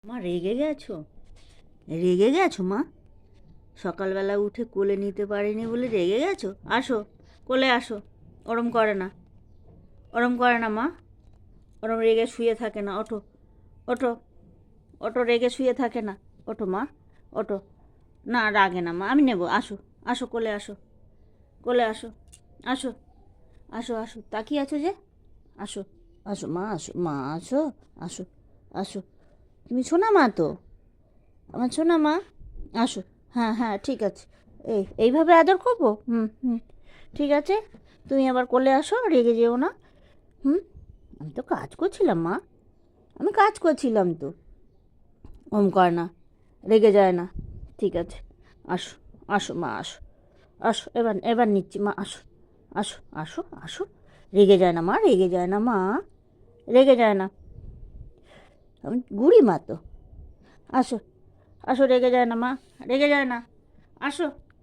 মা রেগে গেছো? রেগে গেছো মা? সকালবেলা উঠে কোলে নিতে পারিনি বলে রেগে গেছো? আসো, কোলে আসো। ওরম করে না, ওরম করে না মা। ওরম রেগে শুয়ে থাকে না। ওঠো, ওঠো, ওঠো, রেগে শুয়ে থাকে না। ওঠো মা, ওঠো। না রাগে না মা, আমি নেবো। আসো, আসো, কোলে আসো, কোলে আসো, আসো, আসো, আসো। তাকিয়ে আছো যে? আসো, আসো মা, আসো মা, আসো, আসো, আসো। তুমি শোনা মা তো, আমার শোনা মা। আসো। হ্যাঁ হ্যাঁ, ঠিক আছে। এইভাবে আদর করবো? হুম হুম, ঠিক আছে। তুমি আবার কোলে আসো, রেগে যেও না। হুম, আমি তো কাজ করছিলাম মা, আমি কাজ করছিলাম তো। ওম করে না, রেগে যায় না। ঠিক আছে, আসো, আসো মা, আসো, আসো। এবার এবার নিচ্ছি মা, আসো, আসো, আসো, আসো। রেগে যায় না মা, রেগে যায় না মা, রেগে যায় না। আমি গুড়ি মা তো। আসো, আসো, রেগে যায় না মা, রেগে যায় না। আসো।